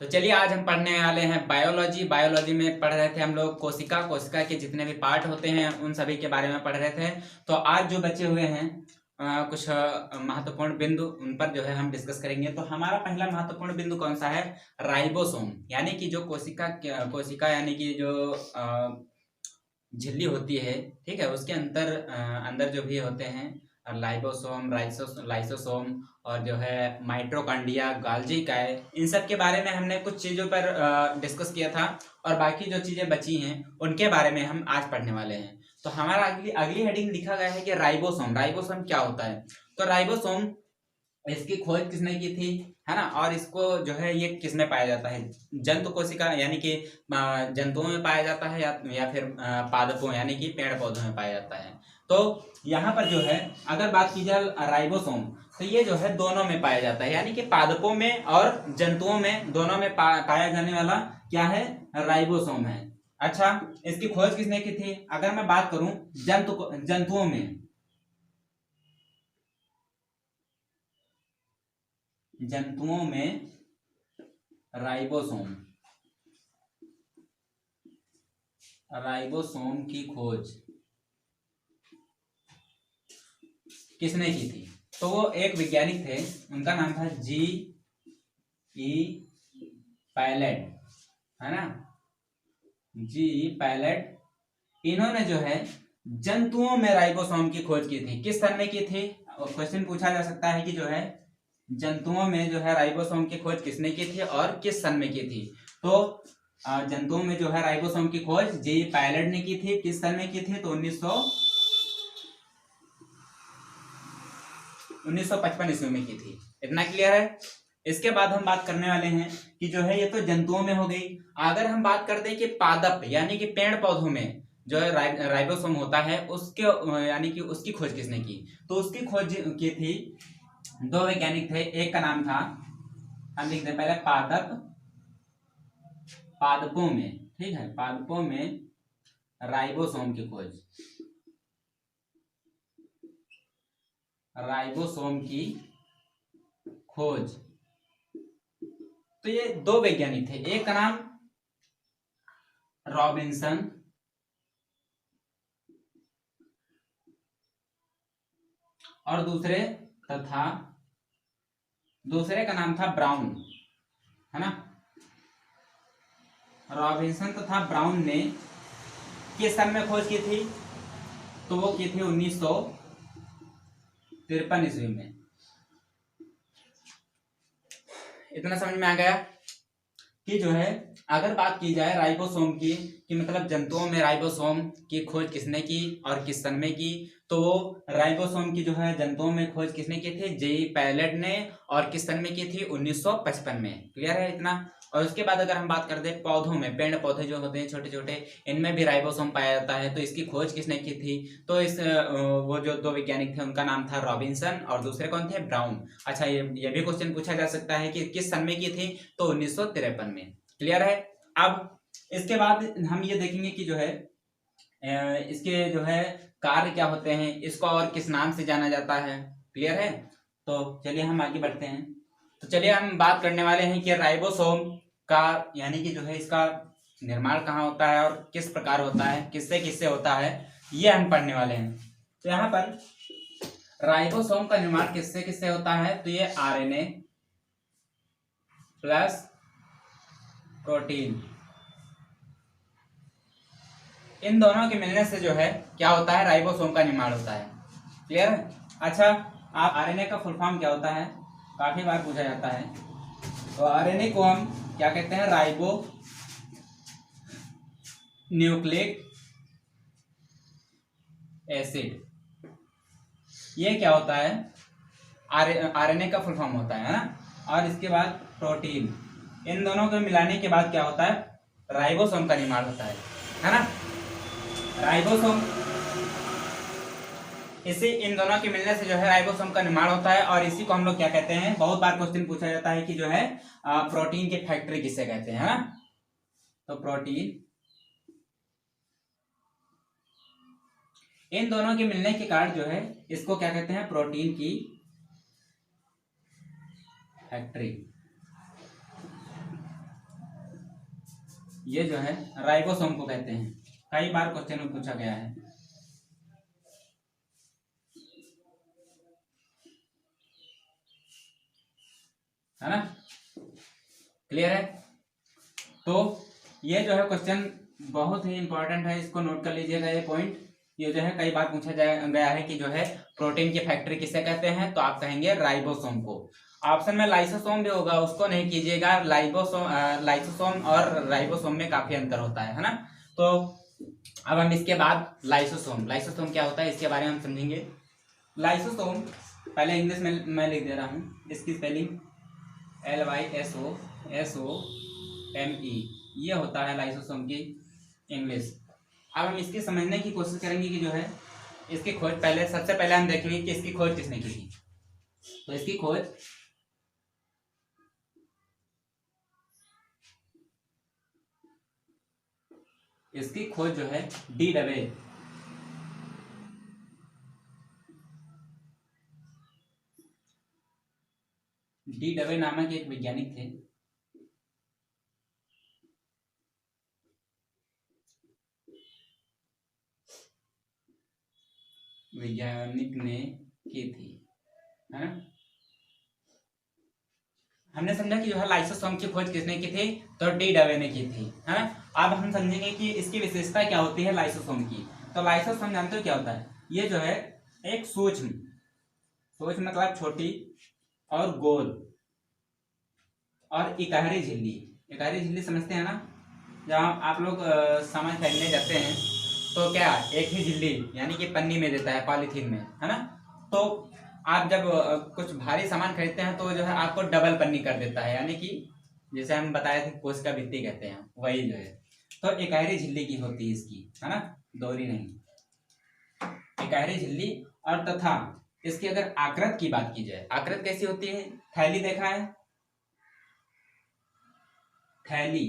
तो चलिए आज हम पढ़ने वाले हैं बायोलॉजी। बायोलॉजी में पढ़ रहे थे हम लोग कोशिका कोशिका के जितने भी पार्ट होते हैं उन सभी के बारे में पढ़ रहे थे। तो आज जो बचे हुए हैं कुछ महत्वपूर्ण बिंदु उन पर जो है हम डिस्कस करेंगे। तो हमारा पहला महत्वपूर्ण बिंदु कौन सा है? राइबोसोम, यानी कि जो कोशिका यानी कि जो झिल्ली होती है, ठीक है, उसके अंदर जो भी होते हैं लाइबोसोम, लाइसोसोम और जो है माइटोकॉन्ड्रिया, गाल्जी काय, इन सब के बारे में हमने कुछ चीज़ों पर डिस्कस किया था और बाकी जो चीज़ें बची हैं उनके बारे में हम आज पढ़ने वाले हैं। तो हमारा अगली हेडिंग लिखा गया है कि राइबोसोम। राइबोसोम क्या होता है? तो राइबोसोम, इसकी खोज किसने की थी, है ना? और इसको जो है ये किसमें पाया जाता है? जंतु कोशिका यानी कि जंतुओं में पाया जाता है या फिर पादपों यानी कि पेड़ पौधों में पाया जाता है। तो यहाँ पर जो है अगर बात की जाए राइबोसोम, तो ये जो है दोनों में पाया जाता है, यानी कि पादपों में और जंतुओं में दोनों में पाया जाने वाला क्या है? राइबोसोम है। अच्छा, इसकी खोज किसने की थी? अगर मैं बात करूं जंतुओं में, जंतुओं में राइबोसोम की खोज किसने की थी? तो वो एक वैज्ञानिक थे, उनका नाम था जी ई पायलट, है ना? जी पायलट। इन्होंने जो है जंतुओं में राइबोसोम की खोज की थी। किस सन में की थी? क्वेश्चन पूछा जा सकता है कि जो है जंतुओं में जो है राइबोसोम की खोज किसने की थी और किस सन में की थी? तो जंतुओं में जो है राइबोसोम की खोज जी पायलट ने की थी। किस सन में की थी? तो 1955 ईस्वी में की थी। इतना क्लियर है? इसके बाद हम बात करने वाले हैं कि जो है ये तो जंतुओं में हो गई। अगर हम बात करते हैं कि पादप यानी कि पेड़ पौधों में जो है राइबोसोम होता है, उसके यानी कि उसकी खोज किसने की? तो उसकी खोज की थी दो वैज्ञानिक थे। एक का नाम था, हम लिखते हैं पहले पादपों में, ठीक है, पादपों में राइबोसोम की खोज, राइबोसोम की खोज। तो ये दो वैज्ञानिक थे, एक का नाम रॉबिन्सन और दूसरे का नाम था ब्राउन, है ना? रॉबिन्सन तथा ब्राउन ने किस सन में खोज की थी? तो वो की थी 1953 ईस्वी में। इतना समझ में आ गया कि जो है अगर बात की जाए राइबोसोम की, कि मतलब जंतुओं में राइबोसोम की खोज किसने की और किस सन में की? तो राइबोसोम की जो है जंतुओं में खोज किसने की थी? जे पायलट ने। और किस सन में की थी? 1955 में। क्लियर है इतना? और उसके बाद अगर हम बात करते हैं पौधों में, पेड़ पौधे जो होते हैं छोटे छोटे, इनमें भी राइबोसोम पाया जाता है। तो इसकी खोज किसने की थी? तो वो जो दो वैज्ञानिक थे उनका नाम था रॉबिन्सन और दूसरे कौन थे? ब्राउन। अच्छा, ये भी क्वेश्चन पूछा जा सकता है कि किस सन में की थी? तो 1953 में। क्लियर है? अब इसके बाद हम ये देखेंगे कि जो है इसके जो है कार्य क्या होते हैं, इसको और किस नाम से जाना जाता है। क्लियर है? तो चलिए हम आगे बढ़ते हैं। तो चलिए हम बात करने वाले हैं कि राइबोसोम का यानी कि जो है इसका निर्माण कहाँ होता है और किस प्रकार होता है, किससे किससे होता है, ये हम पढ़ने वाले हैं। तो यहाँ पर राइबोसोम का निर्माण किससे किससे होता है? तो ये आरएनए प्लस प्रोटीन, इन दोनों के मिलने से जो है क्या होता है? राइबोसोम का निर्माण होता है। क्लियर है? अच्छा, आप आरएनए का फुल फॉर्म क्या होता है? काफी बार पूछा जाता है। तो आरएनए को हम क्या कहते हैं? Ribo nucleic acid. ये क्या होता है? आरएनए का फुल फॉर्म होता है ना? और इसके बाद प्रोटीन, इन दोनों को मिलाने के बाद क्या होता है? राइबोसोम का निर्माण होता है ना? राइबोसोम, इसी इन दोनों के मिलने से जो है राइबोसोम का निर्माण होता है। और इसी को हम लोग क्या कहते हैं? बहुत बार क्वेश्चन पूछा जाता है कि जो है प्रोटीन की फैक्ट्री किसे कहते हैं, है ना? तो प्रोटीन, इन दोनों के मिलने के कारण जो है इसको क्या कहते हैं? प्रोटीन की फैक्ट्री। ये जो है राइबोसोम को कहते हैं। कई बार क्वेश्चन में पूछा गया है ना। क्लियर है। तो ये जो है क्वेश्चन बहुत ही इंपॉर्टेंट है, इसको नोट कर लीजिएगा ये पॉइंट। ये जो है कई बार पूछा गया है कि जो है प्रोटीन की फैक्ट्री किसे कहते हैं, तो आप कहेंगे राइबोसोम को। ऑप्शन में लाइसोसोम भी होगा, उसको नहीं कीजिएगा। लाइसोसोम और राइबोसोम में काफी अंतर होता है ना। तो अब हम इसके बाद लाइसोसोम क्या होता है इसके बारे में हम समझेंगे। लाइसोसोम पहले इंग्लिश में मैं लिख दे रहा हूँ, इसकी स्पेलिंग LYSOSOME, ये होता है लाइसोसोम की इंग्लिश। अब हम इसकी समझने की कोशिश करेंगे कि जो है इसकी खोज सबसे पहले हम देखेंगे कि इसकी खोज किसने की थी। तो इसकी खोज जो है डी डबे नामक एक वैज्ञानिक थे। वैज्ञानिक ने की थी, है ना। हमने समझा कि जो है लाइसोसोम की खोज किसने की थी, तो डी डबे ने की थी, है ना। अब हम समझेंगे कि इसकी विशेषता क्या होती है लाइसोसोम की। तो लाइसोसोम जानते हो क्या होता है, ये जो है एक सूक्ष्म मतलब छोटी और गोल और इकहरी झिल्ली समझते हैं ना। जहाँ आप लोग सामान खरीदने जाते हैं तो क्या एक ही झिल्ली यानी कि पन्नी में देता है, पॉलीथीन में, है ना। तो आप जब कुछ भारी सामान खरीदते हैं तो जो है आपको डबल पन्नी कर देता है, यानी कि जैसे हम बताए थे कोस का भित्ती कहते हैं, वही जो है। तो इकहरी झिल्ली की होती है इसकी, है ना, दोहरी नहीं, इकहरी झिल्ली। और तथा इसकी अगर आकृत की बात की जाए, आकृत कैसी होती है, थैली देखा है, थैली,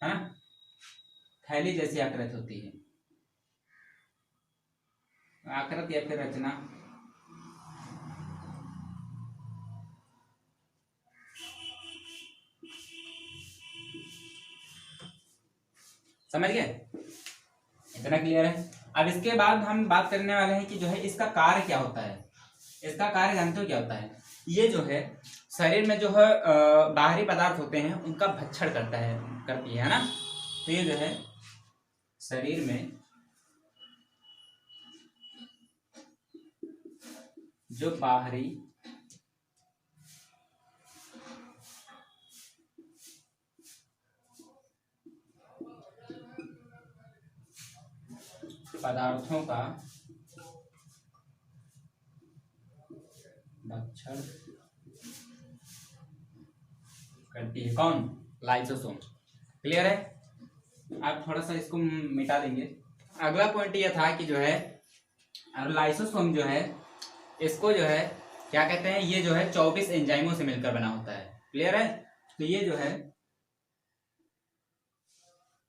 है ना, थैली जैसी आकृत होती है, आकृत या फिर रचना। समझ गए, इतना क्लियर है। अब इसके बाद हम बात करने वाले हैं कि जो है इसका कार्य क्या होता है। इसका कार्य जानते हो क्या होता है, ये जो है शरीर में जो है बाहरी पदार्थ होते हैं उनका भक्षण करती है ना। तो ये जो है शरीर में जो बाहरी पदार्थों का भक्षण करती है, कौन, लाइसोसोम। क्लियर है। आप थोड़ा सा इसको मिटा देंगे। अगला पॉइंट ये था कि जो है लाइसोसोम जो है इसको जो है क्या कहते हैं, ये जो है 24 एंजाइमों से मिलकर बना होता है। क्लियर है। तो ये जो है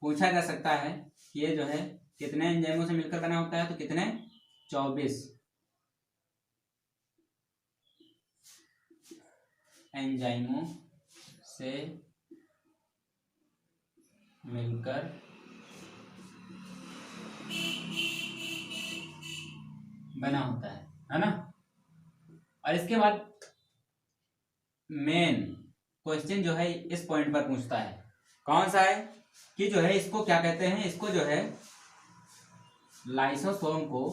पूछा जा सकता है कि ये जो है कितने एंजाइमों से मिलकर बना होता है, तो कितने, 24 एंजाइमों से मिलकर बना होता है ना। और इसके बाद मेन क्वेश्चन जो है इस पॉइंट पर पूछता है, कौन सा है, कि जो है इसको क्या कहते हैं, इसको जो है लाइसोसोम को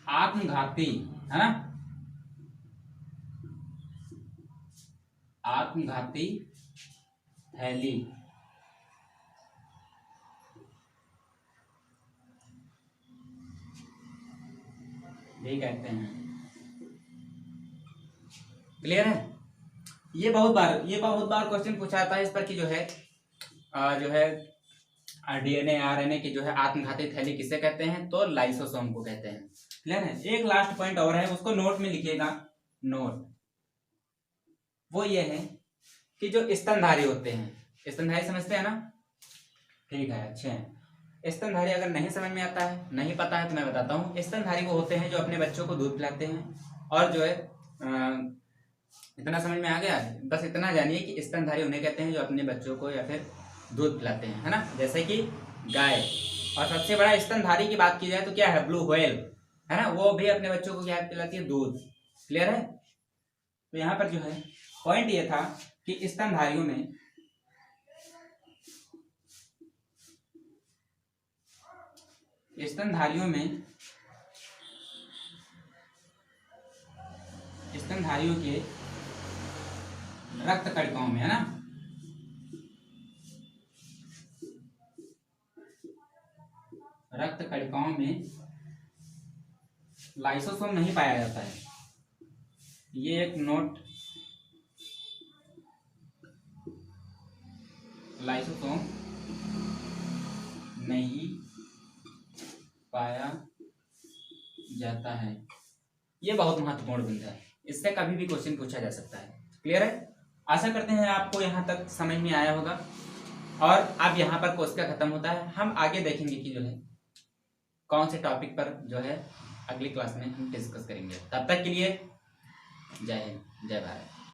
आत्मघाती, है ना, आत्मघाती थैली भी कहते हैं। क्लियर है। ये बहुत बार क्वेश्चन पूछा जाता है इस पर कि जो है डीएनए आरएनए की जो है आत्मघाती थैली किसे कहते हैं, तो लाइसोसोम को कहते हैं। क्लियर है। एक लास्ट पॉइंट और है, उसको नोट में लिखिएगा, नोट। वो ये है कि जो स्तनधारी होते हैं, स्तनधारी समझते हैं ना, ठीक है, अच्छे हैं। स्तनधारी अगर नहीं समझ में आता है, नहीं पता है, तो मैं बताता हूँ। स्तनधारी वो होते हैं जो अपने बच्चों को दूध पिलाते हैं और जो है इतना समझ में आ गया। बस इतना जानिए कि स्तनधारी उन्हें कहते हैं जो अपने बच्चों को या फिर दूध पिलाते हैं, है ना, जैसे कि गाय। और सबसे बड़ा स्तनधारी की बात की जाए तो क्या है, ब्लू व्हेल, है ना, वो भी अपने बच्चों को क्या पिलाती है, दूध। क्लियर है। तो यहाँ पर जो है पॉइंट ये था कि स्तनधारियों में स्तनधारियों के रक्त कणिकाओं में, है ना, रक्त कणिकाओं में लाइसोसोम नहीं पाया जाता है। ये एक नोट, लाइसोसोम नहीं पाया जाता है। ये बहुत महत्वपूर्ण बिंदु है, इससे कभी भी क्वेश्चन पूछा जा सकता है। क्लियर है। आशा करते हैं आपको यहाँ तक समझ में आया होगा। और अब यहाँ पर कोर्स का खत्म होता है। हम आगे देखेंगे कि जो है कौन से टॉपिक पर जो है अगली क्लास में हम डिस्कस करेंगे। तब तक के लिए जय हिंद, जय भारत।